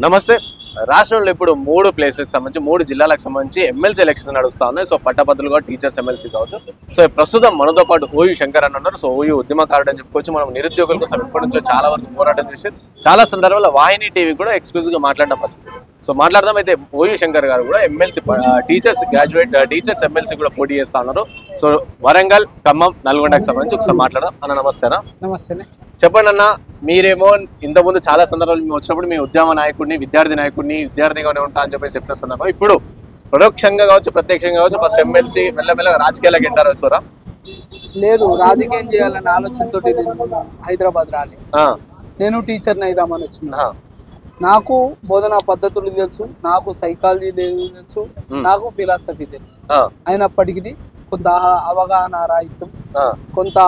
నమస్తే. రాష్ట్రంలో ఇప్పుడు 3 ప్లేసెస్కి సంబంధించి 3 జిల్లాలకు సంబంధించి ఎమ్మెల్సీ ఎలక్షన్స్ నడుస్తా ఉన్నాయి. సో పట్టభద్రులుగా టీచర్స్ ఎమ్మెల్సీ కావచ్చు. సో ప్రస్తుతం మనతో పాటు ఓయూ శంకర్ అని ఉన్నారు. సో ఓయూ ఉద్యమకారుడు అని చెప్పుకోవచ్చు. మనం నిరుద్యోగుల కోసం ఇప్పటి నుంచో చాలా వరకు పోరాటం చేసి చాలా సందర్భాల్లో వాహిని టీవీ కూడా ఎక్స్క్లూజివ్గా మాట్లాడిన పరిస్థితి. సో మాట్లాడదాం. అయితే ఓయూ శంకర్ గారు కూడా MLC teachers graduate teachers MLC కూడా పోటీ చేస్తా ఉన్నారు. సో వరంగల్, ఖమ్మం, నల్గొండకు సంబంధించి ఒకసారి మాట్లాడదాం. అన్న నమస్తేనా? నమస్తే. చెప్పండి అన్న, మీరేమో ఇంతకుముందు చాలా సందర్భాలు మేము వచ్చినప్పుడు మీ ఉద్యమ నాయకుడిని, విద్యార్థిగానే ఉంటా అని చెప్పేసి చెప్పిన సందర్భం ఇప్పుడు పరోక్షంగా కావచ్చు, ప్రత్యక్షంగా కావచ్చు, ఫస్ట్ ఎమ్మెల్సీ మెల్లమెల్లగా రాజకీయాలకు ఎంటర్ అవుతారా? లేదు, రాజకీయం చేయాలన్న ఆలోచనతో నేను హైదరాబాద్ రాలి. నేను టీచర్ని అయిదామని వచ్చిన. నాకు బోధనా పద్ధతులు తెలుసు, నాకు సైకాలజీ తెలుసు, నాకు ఫిలాసఫీ తెలుసు. అయినప్పటికీ కొంత అవగాహన రాహిత్యం, కొంత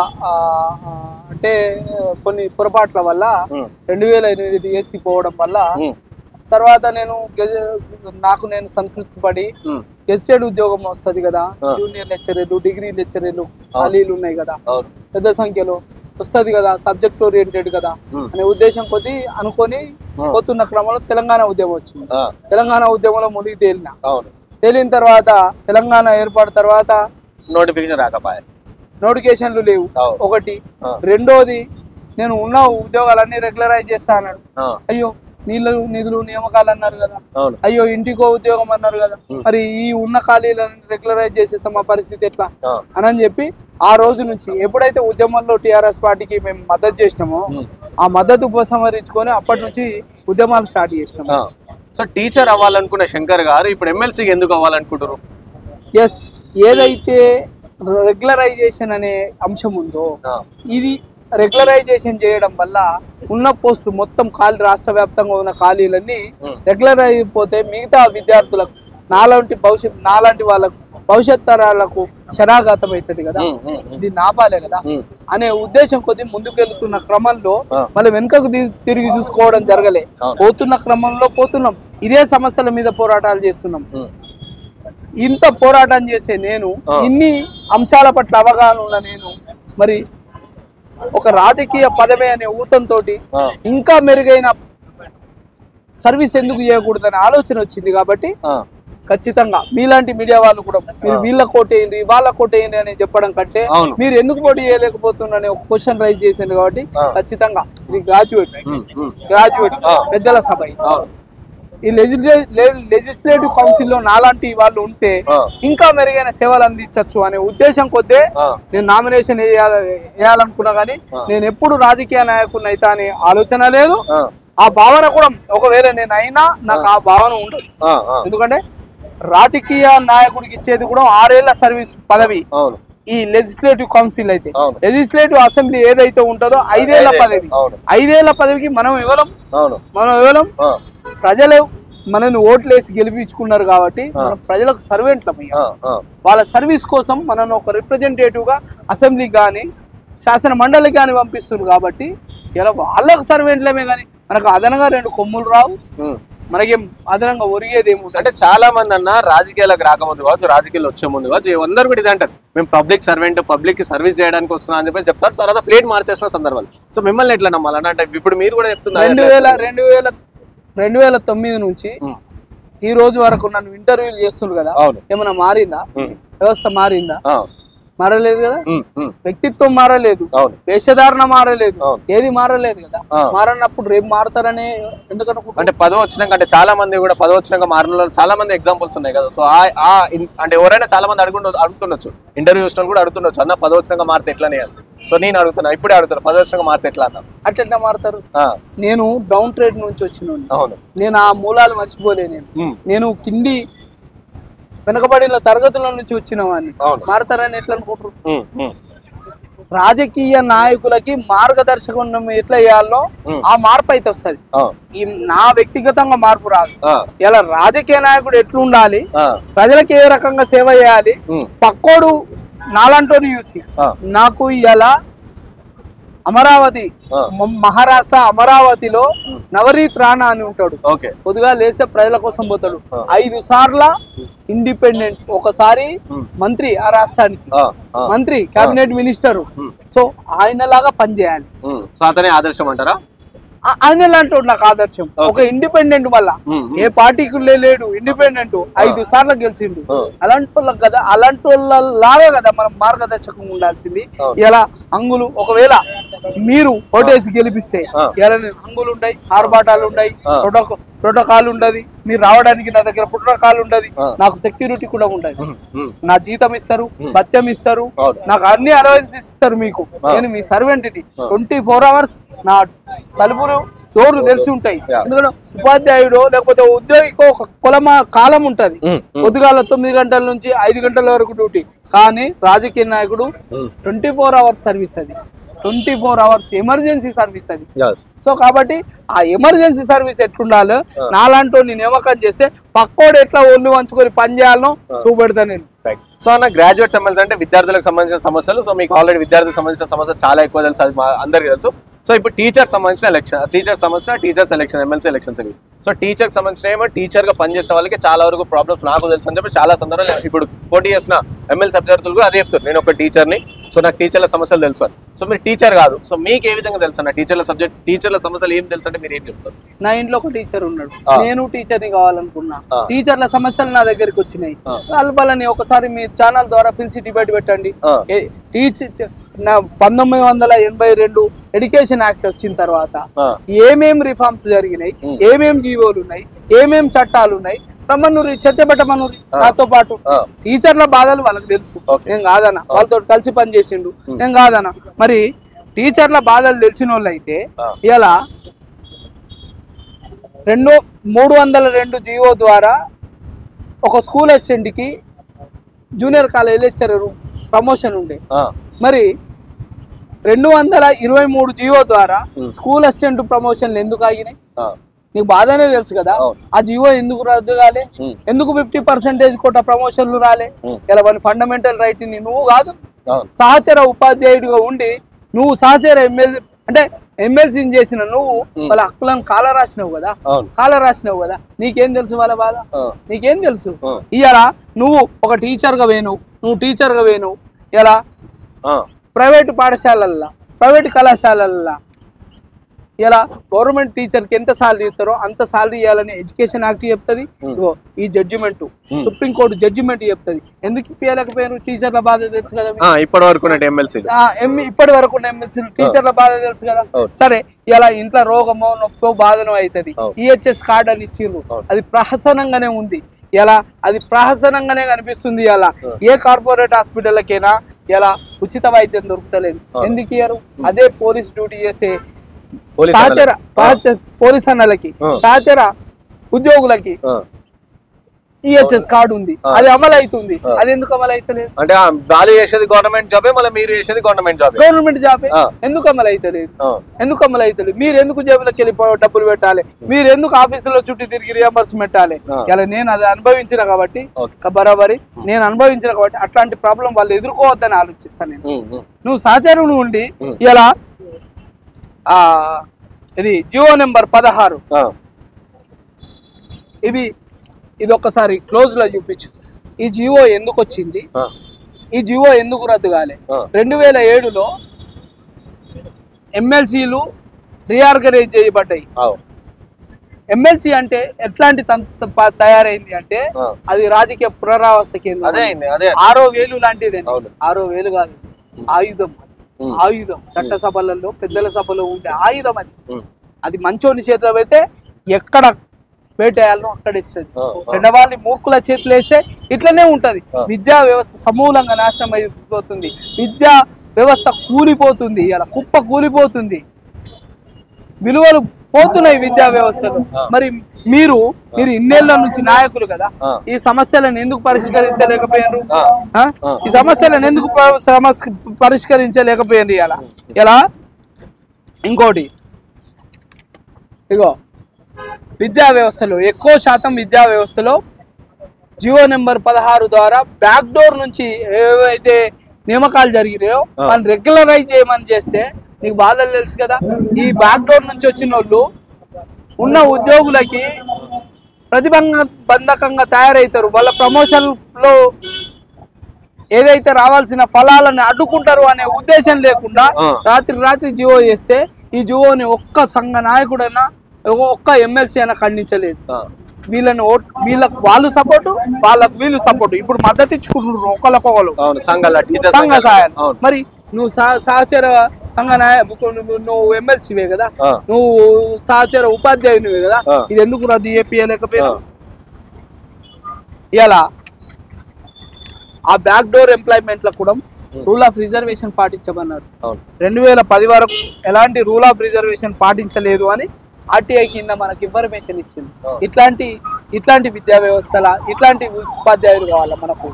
అంటే కొన్ని పొరపాట్ల వల్ల 2008 డిఎస్సి పోవడం వల్ల తర్వాత నాకు నేను సంతృప్తి పడి గెజిటెడ్ ఉద్యోగం వస్తుంది కదా, జూనియర్ లెక్చరర్లు, డిగ్రీ లెక్చరర్లు ఖాళీలు ఉన్నాయి కదా పెద్ద సంఖ్యలో, వస్తుంది కదా, సబ్జెక్ట్ ఓరియంటెడ్ కదా అనే ఉద్దేశం కొద్దీ అనుకొని పోతున్న క్రమంలో తెలంగాణ ఉద్యమం వచ్చింది. తెలంగాణ ఉద్యమంలో మునిగి తేలిన తర్వాత తెలంగాణ ఏర్పడిన తర్వాత నోటిఫికేషన్లు లేవు ఒకటి. రెండోది, నేను ఉన్న ఉద్యోగాలన్నీ రెగ్యులరైజ్ చేస్తా అన్నాడు. అయ్యో, నిధులు నియామకాలు అన్నారు కదా, అయ్యో ఇంటికో ఉద్యోగం అన్నారు కదా, మరి ఈ ఉన్న ఖాళీలను రెగ్యులరైజ్ చేసేస్తాం, మా పరిస్థితి ఎట్లా అని చెప్పి ఆ రోజు నుంచి ఎప్పుడైతే ఉద్యమంలో టీఆర్ఎస్ పార్టీకి మేము మద్దతు చేసినామో ఆ మద్దతు ఉపసంహరించుకొని అప్పటి నుంచి ఉద్యమాలు స్టార్ట్ చేసినాము. సో టీచర్ అవ్వాలనుకున్న శంకర్ గారు ఇప్పుడు ఎమ్మెల్సీకి ఎందుకు అవ్వాలనుకుంటారు? ఎస్, ఏదైతే రెగ్యులరైజేషన్ అనే అంశం ఉందో ఇది రెగ్యులరైజేషన్ చేయడం వల్ల ఉన్న పోస్టులు మొత్తం రాష్ట్ర వ్యాప్తంగా ఉన్న ఖాళీలన్నీ రెగ్యులర్ అయిపోతే మిగతా విద్యార్థులకు నాలాంటి వాళ్ళకు భవిష్యత్ తరాలకు శనాఘాతం అవుతుంది కదా, ఇది నాపాలే కదా అనే ఉద్దేశం కొద్ది ముందుకెళ్తున్న క్రమంలో మళ్ళీ వెనుకకు తిరిగి చూసుకోవడం జరగలే. పోతున్న క్రమంలో పోతున్నాం, ఇదే సమస్యల మీద పోరాటాలు చేస్తున్నాం. ఇంత పోరాటం చేసే నేను, ఇన్ని అంశాల పట్ల అవగాహన ఉన్న నేను, మరి ఒక రాజకీయ పదవి అనే ఊతంతో ఇంకా మెరుగైన సర్వీస్ ఎందుకు చేయకూడదనే ఆలోచన వచ్చింది. కాబట్టి ఖచ్చితంగా మీలాంటి మీడియా వాళ్ళు కూడా మీరు వీళ్ళ కోటేయండి వాళ్ళ కోటేయండి అని చెప్పడం కంటే మీరు ఎందుకు పోటీ చేయలేకపోతున్నారని ఒక క్వశ్చన్ రైజ్ చేసింది. కాబట్టి ఖచ్చితంగా ఇది గ్రాడ్యుయేట్ పెద్దల సభ. ఈ లెజిస్లేటివ్ కౌన్సిల్ లో నాలాంటి వాళ్ళు ఉంటే ఇంకా మెరుగైన సేవలు అందించవచ్చు అనే ఉద్దేశం కొద్దే నేను నామినేషన్ వేయాలనుకున్నా. కానీ నేను ఎప్పుడు రాజకీయ నాయకుడిని అయితే అనే ఆలోచన లేదు. ఆ భావన కూడా ఒకవేళ నేను అయినా నాకు ఆ భావన ఉండదు. ఎందుకంటే రాజకీయ నాయకుడికి ఇచ్చేది కూడా 6 ఏళ్ల సర్వీస్ పదవి. ఈ లెజిస్లేటివ్ కౌన్సిల్ అయితే లెజిస్లేటివ్ అసెంబ్లీ ఏదైతే ఉంటుందో 5 ఏళ్ల పదవి. 5 ఏళ్ల పదవికి మనం ఇవ్వలేం. ప్రజలు మనల్ని ఓట్లేసి గెలిపించుకున్నారు కాబట్టి మనం ప్రజలకు సర్వెంట్లం. వాళ్ళ సర్వీస్ కోసం మనల్ని ఒక రిప్రజెంటేటివ్ గా అసెంబ్లీ కానీ శాసన మండలికి కానీ పంపిస్తున్నారు. కాబట్టి ఇలా వాళ్ళకు సర్వెంట్లమే కానీ మనకు అదనంగా 2 కొమ్ములు రావు, మనకేం అదనంగా ఒరిగేది ఏముంటుంది. అంటే చాలా మంది అన్న రాజకీయాలకు రాకముందు కావచ్చు, రాజకీయాలు వచ్చే ముందు కావచ్చు, అందరు కూడా ఇది అంటారు, మేము పబ్లిక్ సర్వెంట్, పబ్లిక్ కి సర్వీస్ చేయడానికి వస్తున్నాం అని చెప్పి చెప్తారు. తర్వాత ప్లేట్ మార్చేసిన సందర్భాలు. సో మిమ్మల్ని ఎట్లా నమ్మాలని అంటే ఇప్పుడు మీరు కూడా చెప్తున్నారు 2009 నుంచి ఈ రోజు వరకు నన్ను ఇంటర్వ్యూలు చేస్తున్నారు కదా, ఏమన్నా మారిందా? వ్యవస్థ మారిందా? మారలేదు కదా. వ్యక్తిత్వం మారలేదు, వేషధారణ మారలేదు, ఏది మారలేదు కదా. మారనప్పుడు రేపు మారతారని ఎందుకనుకుంటా? అంటే పదవి వచ్చినాక, అంటే చాలా మంది కూడా పదవి వచ్చినాక మారిన చాలా మంది ఎగ్జాంపుల్స్ ఉన్నాయి కదా. సో అంటే ఎవరైనా చాలా మంది అడుగుతుండొచ్చు, ఇంటర్వ్యూ చూసిన కూడా అడుగుతుండొచ్చు, అన్న పదవి వచ్చినాక మారితే ఎట్లా అని. సో నేను అడుగుతున్నా, ఇప్పుడే అడుగుతాను, పదవి వచ్చినాక మారితే ఎట్లా అన్న? అట్లా మారుతారు. నేను డౌన్ ట్రేడ్ నుంచి వచ్చిన, నేను ఆ మూలాలు మర్చిపోలే. నేను కింది వెనకబడిన తరగతుల నుంచి వచ్చిన వాడిని. మారతారని ఎట్లా అనుకుంటారు? రాజకీయ నాయకులకి మార్గదర్శకం ఎట్లా చేయాలో ఆ మార్పు అయితే వస్తుంది. ఈ నా వ్యక్తిగతంగా మార్పు రాదు. ఇలా రాజకీయ నాయకుడు ఎట్లుండాలి, ప్రజలకు ఏ రకంగా సేవ చేయాలి, పక్కోడు నాలంటోని చూసి నాకు ఇలా అమరావతి మహారాష్ట్ర అమరావతిలో నవరీత్ రాణా అని ఉంటాడు. పొద్దుగా లేస్తే ప్రజల కోసం పోతాడు. 5 సార్ల ఇండిపెండెంట్, ఒకసారి మంత్రి, ఆ రాష్ట్రానికి మంత్రి, కేబినెట్ మినిస్టర్. సో ఆయన లాగా పనిచేయాలి. ఆదర్శం అంటారా? ఆయన లాంటి నాకు ఆదర్శం. ఒక ఇండిపెండెంట్ మళ్ళా ఏ పార్టీకి లేడు, ఇండిపెండెంట్ 5 సార్లు గెలిచిండు. అలాంటి వాళ్ళకి కదా, అలాంటి వాళ్ళ లాగా కదా మనం మార్గదర్శకంగా ఉండాల్సింది. ఇలా హంగులు ఒకవేళ మీరు ఓటేసి గెలిపిస్తే ఇలా హంగులు ఉంటాయి, ఆర్భాటాలు ఉంటాయి, ప్రోటోకాల్ ఉండదు, మీరు రావడానికి నా దగ్గర ప్రోటోకాల్ ఉండదు, నాకు సెక్యూరిటీ కూడా ఉండదు, నా జీతం ఇస్తారు, భత్యం ఇస్తారు, నాకు అన్ని అలవెన్స్ ఇస్తారు. మీకు నేను మీ సర్వెంట్ని 24 hours నా తలుపులు డోర్లు తెలిసి ఉంటాయి. ఎందుకంటే ఉపాధ్యాయుడు లేకపోతే ఉద్యోగికో ఒక కాలం ఉంటది. పొద్దుగాల 9 గంటల నుంచి 5 గంటల వరకు డ్యూటీ. కానీ రాజకీయ నాయకుడు 24 hours సర్వీస్, అది 24 hours ఎమర్జెన్సీ సర్వీస్ అది. సో కాబట్టి ఆ ఎమర్జెన్సీ సర్వీస్ ఎట్లుండాలో నాలాంటి నియామకం చేస్తే పక్కోడు ఎట్లా ఒళ్ళు వంచుకొని పని చేయాలనో చూపెడతా నేను. సో అన్న గ్రాడ్యుయేట్ ఎమ్మెల్సీ అంటే విద్యార్థులకు సంబంధించిన సమస్యలు. సో మీకు ఆల్రెడీ విద్యార్థులకు సంబంధించిన సమస్యలు చాలా ఎక్కువ తెలుసు, అది అందరికీ తెలుసు. సో ఇప్పుడు టీచర్స్ సంబంధించిన టీచర్స్ ఎలక్షన్ ఎమ్మెల్సీ ఎలక్షన్స్ ఇవి. సో టీచర్కి సంబంధించిన ఏమో టీచర్గా పనిచేసిన వాళ్ళకి చాలా వరకు ప్రాబ్లమ్స్ నాకు తెలుసు అని చెప్పి చాలా సందర్భాలు ఇప్పుడు పోటీ చేసిన ఎమ్మెల్సీ అభ్యర్థులు కూడా అదే చెప్తారు, నేను ఒక టీచర్ని, సో నాకు టీచర్ల సమస్యలు తెలుసు అని. సో మీరు టీచర్ కాదు, సో మీకు ఏ విధంగా తెలుసు అన్న టీచర్ల సమస్యలు ఏం తెలుసు అంటే మీరు ఏం చెప్తారు? నా ఇంట్లో ఒక టీచర్ ఉన్నాడు, నేను టీచర్ని కావాలనుకున్నా, టీచర్ల సమస్యలు నా దగ్గరికి వచ్చినాయి. వాళ్ళని ఒకసారి మీ ఛానల్ ద్వారా పిలిచి డిబేట్ పెట్టండి. 1982 ఎడ్యుకేషన్ యాక్ట్ వచ్చిన తర్వాత ఏమేం రిఫార్మ్స్ జరిగినాయి, ఏమేం జీవోలు ఉన్నాయి, ఏమేం చట్టాలు ఉన్నాయి, రమ్మన్నూరి చర్చ పెట్టమన్నూరి. నాతో పాటు టీచర్ల బాధలు వాళ్ళకి తెలుసు, నేను కాదన్నా, వాళ్ళతో కలిసి పని చేసిండు, నేను కాదన్నా. మరి టీచర్ల బాధలు తెలిసిన వాళ్ళు అయితే ఇలా 302 జీవో ద్వారా ఒక స్కూల్ అసిస్టెంట్కి జూనియర్ కాలేజ్ లెక్చరర్ ప్రమోషన్ ఉండే. మరి 223 జీవో ద్వారా స్కూల్ అసిస్టెంట్ ప్రమోషన్లు ఎందుకు ఆగినాయి? నీకు బాధనే తెలుసు కదా. ఆ జీవో ఎందుకు రద్దు కాలే? ఎందుకు 50% కోట ప్రమోషన్లు రాలే? ఇలా మన ఫండమెంటల్ రైట్ ని నువ్వు కాదు, సహచర ఉపాధ్యాయుడిగా ఉండి నువ్వు సహచర ఎమ్మెల్సీని చేసిన నువ్వు వాళ్ళ హక్కులను కాల రాసినావు కదా, నీకేం తెలుసు వాళ్ళ బాధ? నీకేం తెలుసు? ఇలా నువ్వు ఒక టీచర్గా వేను, ఇలా ప్రైవేటు పాఠశాలల్లో, ప్రైవేటు కళాశాలల్లో ఇలా గవర్నమెంట్ టీచర్కి ఎంత సాలరీ ఇస్తారో అంత సాలరీ ఇవ్వాలని ఎడ్యుకేషన్ యాక్ట్ చెప్తుంది. ఈ జడ్జిమెంట్ సుప్రీంకోర్టు జడ్జిమెంట్ చెప్తుంది. ఎందుకు ఇప్పించలేకపోయారు? టీచర్ల బాధ తెలుసు కదా, ఇప్పటి వరకు ఎమ్మెల్సీ టీచర్ల బాధ తెలుసు కదా. సరే, ఇలా ఇంట్లో రోగమో నొప్పో బాధనో అవుతుంది, ఈహెచ్ఎస్ కార్డు అని ఇచ్చిర్రు, అది ప్రహసనంగానే ఉంది. ఇలా అది ప్రహసనంగానే కనిపిస్తుంది. ఇలా ఏ కార్పొరేట్ హాస్పిటల్కైనా ఇలా ఉచిత వైద్యం దొరుకుతలేదు. ఎందుకు ఇయ్యరు? అదే పోలీస్ డ్యూటీ చేసే సహచర పోలీస్ అన్నలకి, సహచర ఉద్యోగులకి ఈహెచ్ఎస్ కార్డు ఉంది, అది అమలు అవుతుంది. అది ఎందుకు అమలు అవుతలేదు? అంటే వాళ్ళు చేసేది గవర్నమెంట్ జాబే, మళ్ళీ మీరు చేసేది గవర్నమెంట్ జాబే. ఎందుకు అమలు అవుతలేదు? మీరు ఎందుకు జేబులకు వెళ్ళి డబ్బులు పెట్టాలి? మీరు ఎందుకు ఆఫీసులో చుట్టూ తిరిగి రియంబర్స్మెంట్ పెట్టాలి? ఇలా నేను అది అనుభవించిన కాబట్టి బరాబరి నేను అనుభవించిన కాబట్టి అట్లాంటి ప్రాబ్లం వాళ్ళు ఎదుర్కోవద్దని ఆలోచిస్తాను నేను. నువ్వు సహచరుడు ఉండి ఇలా ఇది జియో నెంబర్ 16 ఇది ఒక్కసారి క్లోజ్ లో చూపించు. ఈ జియో ఎందుకు వచ్చింది? ఈ జియో ఎందుకు రద్దు కాలే? 2007లో ఎమ్మెల్సీలు రీఆర్గనైజ్ చేయబడ్డాయి. ఎమ్మెల్సీ అంటే ఎట్లాంటి తయారైంది అంటే అది రాజకీయ పునరావాస కేంద్రం. 6 వేలు లాంటిదే. 6 వేలు కాదు, ఆయుధం చట్టసభలలో పెద్దల సభలో ఉండే ఆయుధం అది మంచోని చేతిలో పెడితే ఎక్కడ వేటేయాలనో అక్కడ ఇస్తుంది. చెడ్డవాళ్ళని మూర్ఖుల చేతులు వేస్తే ఇట్లనే ఉంటది. విద్యా వ్యవస్థ సమూలంగా నాశనం అయిపోతుంది, విద్యా వ్యవస్థ కూలిపోతుంది, ఇలా కుప్ప కూలిపోతుంది, విలువలు పోతున్నాయి విద్యా వ్యవస్థలో. మరి మీరు ఇన్నేళ్ల నుంచి నాయకులు కదా, ఈ సమస్యలను ఎందుకు పరిష్కరించలేకపోయారు? ఈ సమస్యలను ఎందుకు పరిష్కరించలేకపోయారు? ఇలా ఇంకోటి, ఇగో విద్యా వ్యవస్థలో ఎక్కువ శాతం విద్యా వ్యవస్థలో జియో నెంబర్ 16 ద్వారా బ్యాక్ డోర్ నుంచి ఏవైతే నియామకాలు జరిగినాయో వాళ్ళు రెగ్యులరైజ్ చేయమని చేస్తే నీకు బాధలు తెలుసు కదా. ఈ బ్యాక్ డోర్ నుంచి వచ్చిన వాళ్ళు ఉన్న ఉద్యోగులకి ప్రతిబంధకంగా తయారవుతారు. వాళ్ళ ప్రమోషన్ లో ఏదైతే రావాల్సిన ఫలాలను అడ్డుకుంటారు అనే ఉద్దేశం లేకుండా రాత్రి జియో చేస్తే ఈ జివోని ఒక్క సంఘ నాయకుడైనా ఒక్క ఎమ్మెల్సీ అయినా ఖండించలేదు. వీళ్ళని వీళ్ళకి వాళ్ళు సపోర్టు, వాళ్ళకి వీళ్ళు సపోర్టు. ఇప్పుడు మద్దతు ఇచ్చుకుంటున్నారు ఒకళ్ళకొకరు సంఘ సహాయం. మరి నువ్వు సహచర సంఘ నువ్వు ఎమ్మెల్సీవే కదా, నువ్వు సహచర ఉపాధ్యాయునివే కదా, ఇది ఎందుకు రద్దు చేయలేకపోయినా? ఇలా ఆ బ్యాక్ డోర్ ఎంప్లాయ్మెంట్ లో కూడా రూల్ ఆఫ్ రిజర్వేషన్ పాటించమన్నారు. 2010 వరకు ఎలాంటి రూల్ ఆఫ్ రిజర్వేషన్ పాటించలేదు అని ఆర్టీఐ కింద మనకి ఇన్ఫర్మేషన్ ఇచ్చింది. ఇట్లాంటి విద్యా వ్యవస్థల ఇట్లాంటి ఉపాధ్యాయులు కావాలా మనకు,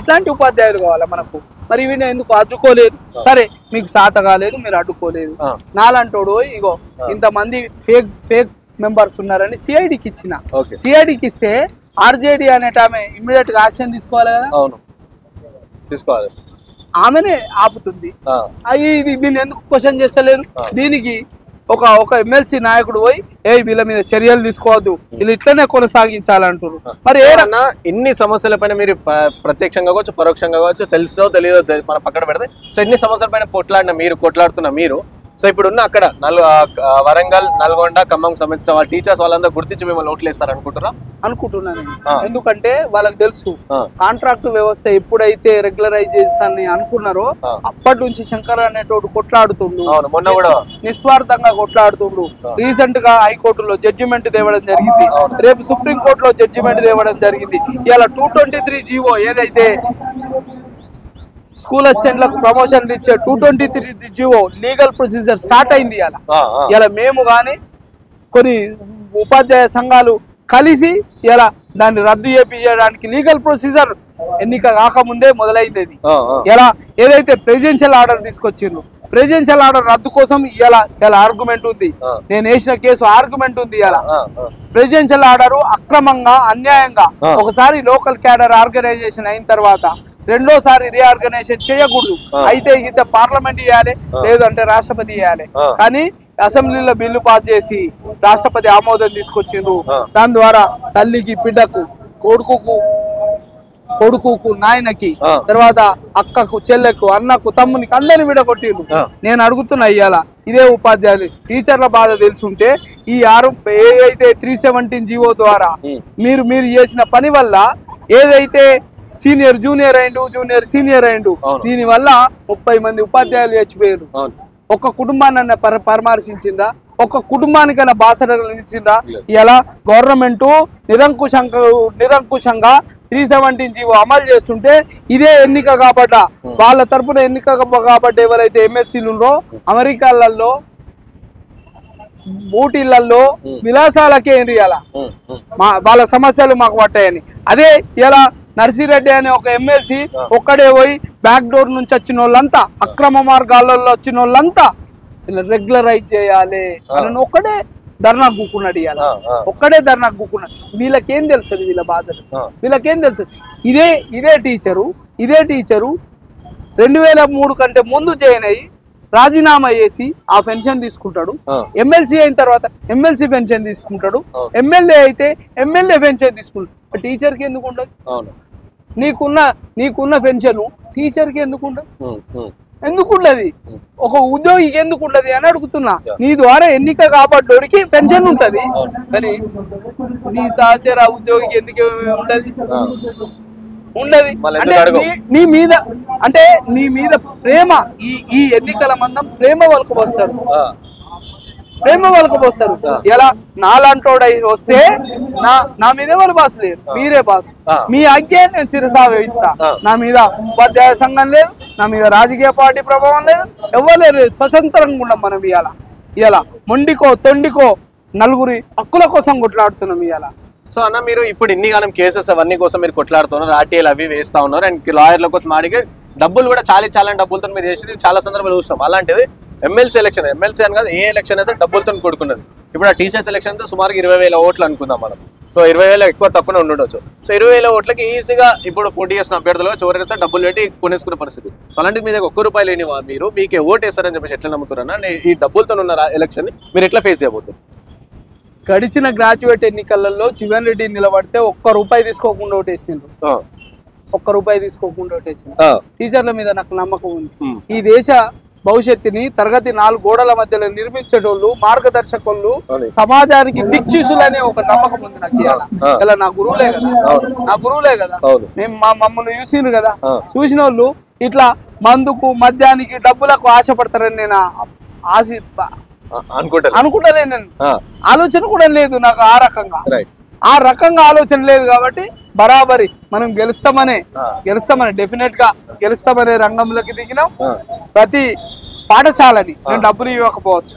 ఇట్లాంటి ఉపాధ్యాయులు కావాలా మనకు. మరి వీళ్ళు ఎందుకు అడ్డుకోలేదు? సరే మీకు సాత కాలేదు, మీరు అడ్డుకోలేదు. నాలంటోడు ఇగో ఇంతమంది ఫేక్ మెంబర్స్ ఉన్నారని సిఐడికి ఇచ్చిన. సిఐడికి ఇస్తే ఆర్జేడి అనేట ఆమె ఇమ్మీడియట్ గా యాక్షన్ తీసుకోవాలి కదా, తీసుకోవాలి. ఆమెనే ఆపుతుంది. దీన్ని ఎందుకు క్వశ్చన్ చేస్తలేరు? దీనికి ఒక ఎమ్మెల్సీ నాయకుడు పోయి వీళ్ళ మీద చర్యలు తీసుకోవద్దు, వీళ్ళు ఇట్లనే కొనసాగించాలంటారు. మరి ఏమన్నా ఇన్ని సమస్యల పైన మీరు ప్రత్యక్షంగా కావచ్చు పరోక్షంగా కావచ్చు తెలుసో తెలియదో మన పక్కన పెడితే, సో ఇన్ని సమస్యల పైన కొట్లాడుతున్న మీరు సో ఇప్పుడున్న అక్కడ వరంగల్, నల్గొండ, ఖమ్మం సంబంధించిన వాళ్ళ టీచర్స్ వాళ్ళందరూ గుర్తించి మిమ్మల్ని ఓట్లు వేస్తారు అనుకుంటున్నాను. ఎందుకంటే వాళ్ళకి తెలుసు కాంట్రాక్ట్ వ్యవస్థ ఎప్పుడైతే రెగ్యులరైజ్ చేస్తానని అనుకున్నారో అప్పటి నుంచి శంకర్ అనేటోడు కొట్లాడుతుండు, నిస్వార్థంగా కొట్లాడుతుండు. రీసెంట్ గా హైకోర్టులో జడ్జిమెంట్ తేవడం జరిగింది, రేపు సుప్రీం కోర్టులో జడ్జిమెంట్ తేవడం జరిగింది. ఇలా 223 జీవో ఏదైతే స్కూల్ అసిస్టెంట్లకు ప్రమోషన్ ఇచ్చే 223 జీవో లీగల్ ప్రొసీజర్ స్టార్ట్ అయింది. ఇలా మేము కానీ కొన్ని ఉపాధ్యాయ సంఘాలు కలిసి ఇలా దాన్ని రద్దు చేయించడానికి లీగల్ ప్రొసీజర్ ఎన్నిక కాకముందే మొదలైంది. ఇలా ఏదైతే ప్రెసిడెన్షియల్ ఆర్డర్ తీసుకొచ్చిండ్రు, ప్రెసిడెన్షియల్ ఆర్డర్ రద్దు కోసం ఇలా ఆర్గ్యుమెంట్ ఉంది. నేను వేసిన కేసు ఆర్గ్యుమెంట్ ఉంది. ఇలా ప్రెసిడెన్షియల్ ఆర్డర్ అక్రమంగా అన్యాయంగా ఒకసారి లోకల్ క్యాడర్ ఆర్గనైజేషన్ అయిన తర్వాత రెండోసారి రీఆర్గనైజేషన్ చేయకూడదు. అయితే ఇంత పార్లమెంట్ ఇవ్వాలి, లేదంటే రాష్ట్రపతి ఇవ్వాలి. కానీ అసెంబ్లీలో బిల్లు పాస్ చేసి రాష్ట్రపతి ఆమోదం తీసుకొచ్చిండ్రు. దాని ద్వారా తల్లికి, బిడ్డకు, కొడుకుకు, నాయనకి, తర్వాత అక్కకు, చెల్లెకు, అన్నకు, తమ్మునికి అందరిని విడగొట్టిండ్రు. నేను అడుగుతున్నా ఇయ్యాల ఇదే ఉపాధ్యాయులు టీచర్ల బాధ తెలుసుంటే ఈ ఏదైతే 317 జీవో ద్వారా మీరు చేసిన పని వల్ల ఏదైతే సీనియర్ జూనియర్ అయిండు, జూనియర్ సీనియర్ అయిండు, దీని వల్ల 30 మంది ఉపాధ్యాయులు చచ్చిపోయారు. ఒక కుటుంబాన్ని పరామర్శించిందా? ఒక కుటుంబానికైనా బాసటలు ఇచ్చిందా? ఇలా గవర్నమెంట్ నిరంకుశంగా 317 జీవో అమలు చేస్తుంటే ఇదే ఎన్నిక కాబట్ట వాళ్ళ తరపున ఎన్నిక కాబట్టి ఎవరైతే ఎమ్మెల్సీలు ఉన్నారో అమెరికాలలో ఊటీలలో విలాసాలకే ఏరియాల వాళ్ళ సమస్యలు మాకు పట్టాయని. అదే ఇలా నర్సిరెడ్డి అనే ఒక ఎమ్మెల్సీ ఒక్కడే పోయి బ్యాక్ డోర్ నుంచి వచ్చిన వాళ్ళంతా, అక్రమ మార్గాలలో వచ్చిన వాళ్ళంతా రెగ్యులరైజ్ చేయాలి అని ఒక్కడే ధర్నా కూకున్నాడు. ఇవాళ ఒక్కడే ధర్నా కూకున్నాడు. వీళ్ళకేం తెలుస్తుంది? వీళ్ళ బాధలు వీళ్ళకేం తెలుస్తుంది? ఇదే టీచరు 2003 కంటే ముందు జాయిన్ అయ్యి రాజీనామా చేసి ఆ పెన్షన్ తీసుకుంటాడు. ఎమ్మెల్సీ అయిన తర్వాత ఎమ్మెల్సీ పెన్షన్ తీసుకుంటాడు. ఎమ్మెల్యే అయితే ఎమ్మెల్యే పెన్షన్ తీసుకుంటాడు. టీచర్కి ఎందుకు ఉండదు? నీకున్న పెన్షన్ టీచర్కి ఎందుకుండదు? ఒక ఉద్యోగికి ఎందుకుండదు అని అడుగుతున్నా. నీ ద్వారా ఎన్నిక కాబట్టోడికి పెన్షన్ ఉంటది, కానీ నీ సహచర ఉద్యోగికి ఎందుకు ఉండదు? అంటే నీ మీద ప్రేమ, ఈ ఎన్నికల మందం ప్రేమ వాళ్ళకు పోస్తారు. ఎలా నాలంటోడై వస్తే నా మీద ఎవరు బాసు లేరు, మీరే బాసు. మీ ఆజ్ఞ నేను శిరసా వేయిస్తా. నా మీద ఉపాధ్యాయ సంఘం లేదు, నా మీద రాజకీయ పార్టీ ప్రభావం లేదు, ఎవరు లేరు. స్వతంత్రంగా ఉన్నాం మనం. ఇవాళ మొండికో తొండికో నలుగురి హక్కుల కోసం కొట్లాడుతున్నాం ఇవాళ. సో అన్న, మీరు ఇప్పుడు ఇన్ని కాలం కేసెస్ అవన్నీ కోసం మీరు కొట్లాడుతున్నారు, ఆర్టీఐలు అవి వేస్తా ఉన్నారు, అండ్ లాయర్ల కోసం అడిగే డబ్బులు కూడా చాలా డబ్బులతో మీరు చేసి చాలా సందర్భాలు చూస్తాం. అలాంటిది ఎమ్మెల్సీ అని కాదు, ఏ ఎలక్షన్ అయితే డబ్బులతో కూడుకున్నది. ఇప్పుడు ఆ టీచర్స్ ఎలక్షన్ అయితే సుమారు 20,000 ఓట్లు అనుకుందాం మనం. సో 20,000 ఎక్కువ తక్కువ ఉండొచ్చు. సో 20,000 ఓట్లకి ఈజీగా ఇప్పుడు పోటీ చేసిన అభ్యర్థులుగా చివరైనా డబ్బులు పెట్టి కొనేసుకునే పరిస్థితి. సో అలాంటి మీద ₹1 లేని మీరు మీకే ఓటు వేస్తారని చెప్పేసి ఎట్లా నమ్ముతున్నారన్నా? ఈ డబ్బులతో ఉన్న ఎలక్షన్ మీరు ఎట్లా ఫేస్ చేయబోతున్నారు? గడిచిన గ్రాడ్యుయేట్ ఎన్నికలలో జీవన్ రెడ్డి నిలబడితే ₹1 తీసుకోకుండా ఓటేసిండ్రు. ₹1 తీసుకోకుండా ఓటేసిండ్రు. టీచర్ల మీద నాకు నమ్మకం ఉంది. ఈ దేశ భవిష్యత్తుని తరగతి 4 గోడల మధ్యలో నిర్మించేటోళ్ళు, మార్గదర్శకులు, సమాజానికి దిక్చూసులనే ఒక నమ్మకం ఉంది నాకు. ఇలా నా గురువులే కదా, మేము మమ్మల్ని చూసిరు కదా, చూసిన వాళ్ళు ఇట్లా మందుకు మద్యానికి డబ్బులకు ఆశపడతారని నేను అనుకుంటలేను. నేను ఆలోచన కూడా లేదు నాకు ఆ రకంగా ఆలోచన లేదు. కాబట్టి బరాబరి మనం గెలుస్తామనే డెఫినెట్ గా గెలుస్తామనే రంగంలోకి దిగినాం. ప్రతి పాఠశాలని నేను డబ్బులు ఇవ్వకపోవచ్చు,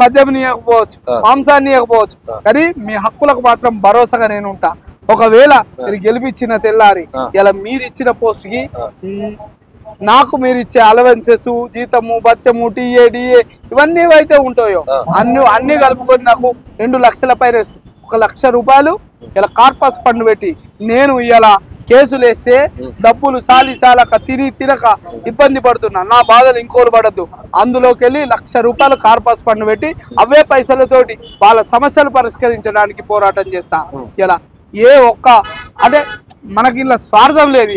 మద్యం ఇవ్వకపోవచ్చు, మాంసాన్ని ఇవ్వకపోవచ్చు, కానీ మీ హక్కులకు మాత్రం భరోసాగా నేను ఉంటా. ఒకవేళ మీరు గెలిపించిన తెల్లారి ఇలా మీరు ఇచ్చిన పోస్ట్ కి నాకు మీరు ఇచ్చే అలవెన్సెస్, జీతము, బత్యము, టీఏ, డిఏ ఇవన్నీ ఏవైతే ఉంటాయో అన్ని కలుపుకొని నాకు 2 లక్షల పైన 1 లక్ష రూపాయలు ఇలా కార్పస్ ఫండ్ పెట్టి నేను ఇలా కేసులు వేస్తే డబ్బులు సాలక తినక ఇబ్బంది పడుతున్నా. నా బాధలు ఇంకోలు పడద్దు. అందులోకి వెళ్ళి 1 లక్ష రూపాయలు కార్పస్ ఫండ్ పెట్టి అవే పైసలతోటి వాళ్ళ సమస్యలు పరిష్కరించడానికి పోరాటం చేస్తా. ఇలా ఏ ఒక్క అంటే మనకి ఇలా స్వార్థం లేదు.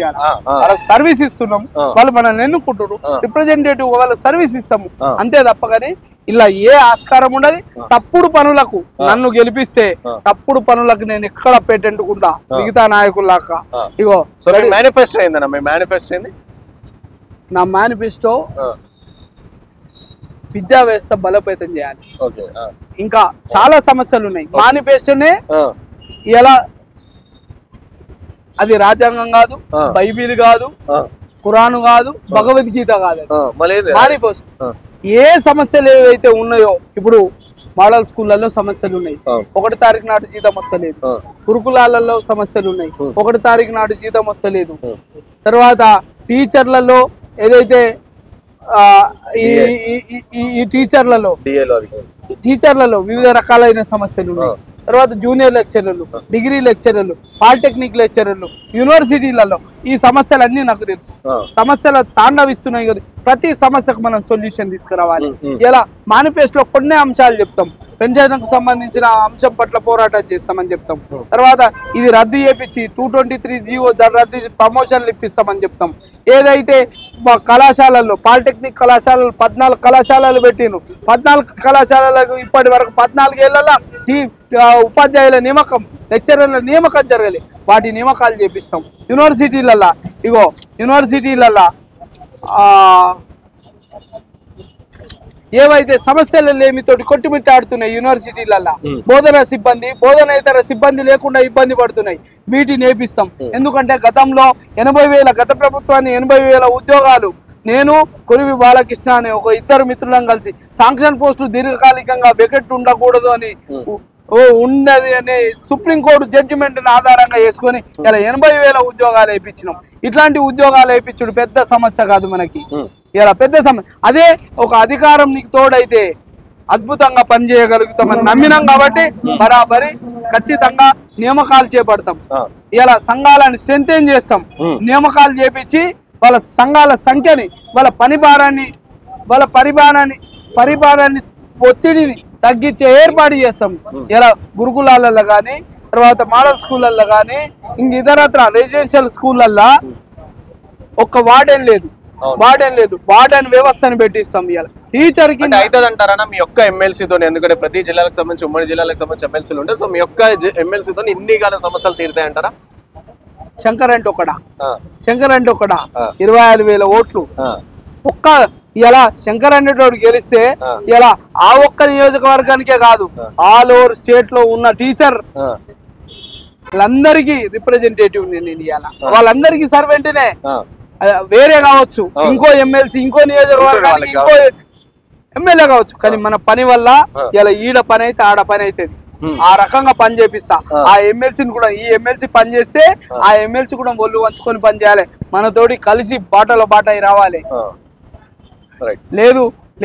వాళ్ళకి సర్వీస్ ఇస్తున్నాం, వాళ్ళు మనల్ని ఎన్నుకుంటారు, రిప్రజెంటేటివ్ వాళ్ళ సర్వీస్ ఇస్తాము అంతే తప్ప కానీ ఇలా ఏ ఆస్కారం ఉండదు. తప్పుడు పనులకు నన్ను గెలిపిస్తే తప్పుడు పనులకు నేను ఎక్కడ పెట్టెంటుకుంటా మిగతా నాయకుల్లాగా. ఇగో మేనిఫెస్టో ఏందన్నా? మీ మేనిఫెస్టో ఏంది? నా మేనిఫెస్టో విద్యా వ్యవస్థ బలోపేతం చేయాలి. ఇంకా చాలా సమస్యలు ఉన్నాయి. మేనిఫెస్టోనే ఎలా అది రాజ్యాంగం కాదు, బైబిల్ కాదు, ఖురాన్ కాదు, భగవద్గీత కాదు. మేనిఫెస్టో ఏ సమస్యలు ఏవైతే ఉన్నాయో ఇప్పుడు మోడల్ స్కూళ్ళల్లో సమస్యలు ఉన్నాయి. 1 తారీఖు నాడు జీతం వస్తలేదు. గురుకులాలలో సమస్యలు ఉన్నాయి. 1 తారీఖు నాడు జీతం వస్తలేదు. తర్వాత టీచర్లలో ఏదైతే ఈ టీచర్లలో వివిధ రకాలైన సమస్యలు ఉన్నాయి. తర్వాత జూనియర్ లెక్చరర్లు, డిగ్రీ లెక్చరర్లు, పాలిటెక్నిక్ లెక్చరర్లు, యూనివర్సిటీలలో ఈ సమస్యలన్నీ నాకు తెలుసు. సమస్యలు తాండవిస్తున్నాయి కదా, ప్రతి సమస్యకు మనం సొల్యూషన్ తీసుకురావాలి. ఇలా మేనిఫెస్టోలో కొన్ని అంశాలు చెప్తాం. పెన్షన్కు సంబంధించిన అంశం పట్ల పోరాటం చేస్తామని చెప్తాం. తర్వాత ఇది రద్దు చేపించి 223 జీవో రద్దు ప్రమోషన్లు ఇప్పిస్తామని చెప్తాం. ఏదైతే కళాశాలల్లో పాలిటెక్నిక్ కళాశాలలు 14 కళాశాలలు పెట్టిను. 14 కళాశాలలకు ఇప్పటి వరకు 14 ఏళ్లలో ఉపాధ్యాయుల నియామకం, లెక్చరర్ల నియామకం జరగలే. వాటి నియామకాలు చేపిస్తాం. యూనివర్సిటీలల్లో ఏవైతే సమస్యలు లేమితోటి కొట్టుమిట్టాడుతున్నాయి యూనివర్సిటీలల్లో, బోధన సిబ్బంది, బోధనేతర సిబ్బంది లేకుండా ఇబ్బంది పడుతున్నాయి. వీటిని నేర్పిస్తాం. ఎందుకంటే గతంలో 80,000 గత ప్రభుత్వాన్ని 80,000 ఉద్యోగాలు నేను కొరివి బాలకృష్ణ అనే ఒక 2 మిత్రులను కలిసి శాంక్షన్ పోస్టులు దీర్ఘకాలికంగా వెకెట్ ఉండకూడదు అని ఉన్నది అనే సుప్రీంకోర్టు జడ్జిమెంట్ ఆధారంగా చేసుకొని ఇలా 80,000 ఉద్యోగాలు వేయించినాం. ఇట్లాంటి ఉద్యోగాలు వేయించుడు పెద్ద సమస్య కాదు మనకి. ఇలా పెద్ద సమస్య. అదే ఒక అధికారం నీకు తోడైతే అద్భుతంగా పనిచేయగలుగుతామని నమ్మినాం కాబట్టి బరాబరి ఖచ్చితంగా నియామకాలు చేపడతాం. ఇలా సంఘాలను స్ట్రెంథెన్ చేస్తాం. నియామకాలు చేపించి వాళ్ళ సంఘాల సంఖ్యని, వాళ్ళ పరిభారాన్ని ఒత్తిడిని తగ్గించే ఏర్పాటు చేస్తాం. ఇలా గురుకులాలలో కానీ, తర్వాత మోడల్ స్కూళ్ళల్లో కానీ, ఇంక ఇతరత్ర రెసిడెన్షియల్ స్కూళ్ళల్లో ఒక్క వార్డెన్ లేదు. వార్డెన్ వ్యవస్థను పెట్టిస్తాం. ఇలా టీచర్ కి అవుతుంది అంటారా మీ యొక్క ఎమ్మెల్సీతో? ఎందుకంటే ప్రతి జిల్లాలకు సంబంధించి, ఉమ్మడి జిల్లాలకు సంబంధించి ఎమ్మెల్సీలు ఉంటాయి. సో మీ యొక్క ఎమ్మెల్సీతో ఇన్ని కాలం సమస్యలు తీరుతాయి అంటారా? శంకర్ అంటే ఒకడా 24,000 ఓట్లు ఒక్క ఇలా శంకర్ అనేటోడు గెలిస్తే ఇలా ఆ ఒక్క నియోజకవర్గానికే కాదు, ఆల్ ఓవర్ స్టేట్ లో ఉన్న టీచర్ వాళ్ళందరికీ రిప్రజెంటేటివ్ నేను ఇవ్వాలా. వాళ్ళందరికీ సర్వెంట్నే, వేరే కావచ్చు, ఇంకో ఎమ్మెల్సీ, ఇంకో నియోజకవర్గానికి ఇంకో ఎమ్మెల్యే కావచ్చు, కానీ మన పని వల్ల ఇలా ఈడ పని అయితే ఆడ పని అవుతుంది. ఆ రకంగా పని చేపిస్తా. ఆ ఎమ్మెల్సీని కూడా, ఈ ఎమ్మెల్సీ పని చేస్తే ఆ ఎమ్మెల్సీ కూడా ఒళ్ళు వంచుకొని పని చేయాలి. మనతోటి కలిసి బాటలో బాట రావాలి.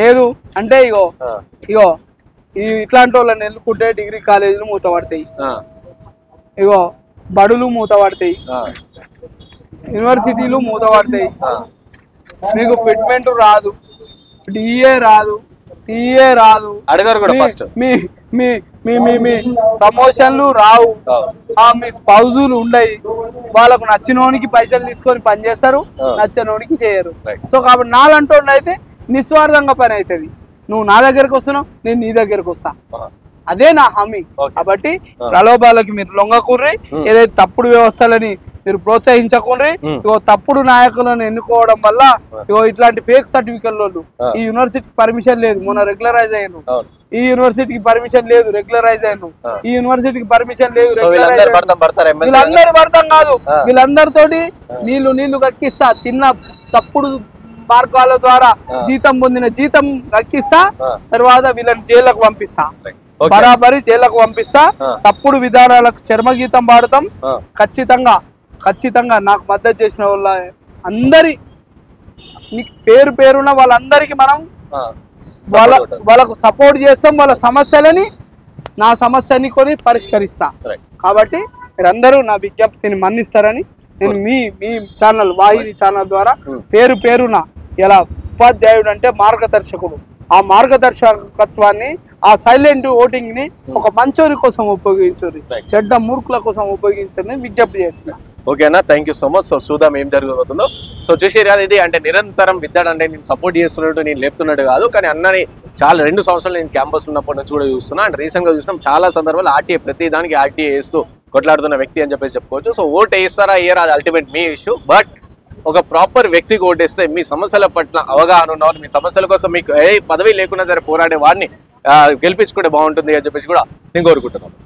లేదు అంటే ఇగో ఇట్లాంటి వాళ్ళని ఎన్నుకుంటే డిగ్రీ కాలేజీలు మూతపడతాయి, ఇగో బడులు మూతపడతాయి, యూనివర్సిటీలు మూతపడతాయి, మీకు ఫిట్మెంట్ రాదు, డిఏ రాదు, టీఏ రాదు, అడగారు కూడా ఫస్ట్ మీ మీ మీ ప్రమోషన్లు రావు, మీ స్పౌజులు ఉండయి, వాళ్ళకు నచ్చినోనికి పైసలు తీసుకొని పని చేస్తారు, నచ్చనోనికి చేయరు. సో కాబట్టి నాలంటూ అయితే నిస్వార్థంగా పని అవుతుంది. నువ్వు నా దగ్గరకు వస్తున్నావు, నేను నీ దగ్గరకు వస్తా, అదే నా హామీ. కాబట్టి ప్రలోభాలకి మీరు లొంగకుర్రి, ఏదైతే తప్పుడు వ్యవస్థలని మీరు ప్రోత్సహించకుండ్రి. ఇగో తప్పుడు నాయకులను ఎన్నుకోవడం వల్ల ఇగో ఇట్లాంటి ఫేక్ సర్టిఫికెట్లు, ఈ యూనివర్సిటీకి పర్మిషన్ లేదు, మొన్న రెగ్యులరైజ్ అయ్యాను, ఈ యూనివర్సిటీకి పర్మిషన్ లేదు, రెగ్యులరైజ్ అయ్యాను, ఈ యూనివర్సిటీకి పర్మిషన్ లేదు, రెగ్యులరైజ్. వీళ్ళందరి పడతాం కాదు, వీళ్ళందరితోటి నీళ్లు కక్కిస్తా, తిన్న తప్పుడు మార్గాల ద్వారా జీతం పొందిన జీతం కక్కిస్తా, తర్వాత వీళ్ళని జైళ్ళకు పంపిస్తా, బరాబరి జైళ్ళకు పంపిస్తా. తప్పుడు విధానాలకు చర్మగీతం పాడతాం. ఖచ్చితంగా నాకు మద్దతు చేసిన వాళ్ళ అందరి పేరు పేరున్న వాళ్ళందరికీ మనం వాళ్ళకు సపోర్ట్ చేస్తాం. వాళ్ళ సమస్యలని నా సమస్యని కొని పరిష్కరిస్తా. కాబట్టి మీరందరూ నా విజ్ఞప్తిని మన్నిస్తారని నేను మీ ఛానల్ వాహిని ఛానల్ ద్వారా పేరున ఎలా ఉపాధ్యాయుడు అంటే మార్గదర్శకుడు, ఆ మార్గదర్శకత్వాన్ని, ఆ సైలెంట్ ఓటింగ్ ని ఒక మంచోరి కోసం ఉపయోగించండి, చెడ్డ మూర్ఖుల కోసం ఉపయోగించండి విజ్ఞప్తి చేస్తున్నా. ఓకేనా, thank you so much. So చూద్దాం ఏం జరుగుతుందో. సో చూసేది కాదు ఇది, అంటే నిరంతరం విద్యాడు అంటే నేను సపోర్ట్ చేస్తున్నట్టు, నేను లేపుతున్నట్టు కాదు, కానీ అన్నని చాలా 2 సంవత్సరాలు నేను క్యాంపస్ ఉన్నప్పటి నుంచి కూడా చూస్తున్నా. అండ్ రీసెంట్ గా చూసినాం చాలా సందర్భాలు ఆర్టీఏ, ప్రతి దానికి ఆర్టీఏ వేస్తూ కొట్లాడుతున్న వ్యక్తి అని చెప్పేసి చెప్పుకోవచ్చు. సో ఓటు వేస్తారా వేయరా అది అల్టిమేట్ మీ ఇష్యూ, బట్ ఒక ప్రాపర్ వ్యక్తికి ఓటేస్తే మీ సమస్యల పట్ల అవగాహన ఉన్న వాళ్ళు, మీ సమస్యల కోసం మీకు ఏ పదవి లేకున్నా సరే పోరాడే వాడిని గెలిపించుకుంటే బాగుంటుంది అని చెప్పేసి కూడా నేను కోరుకుంటున్నాను.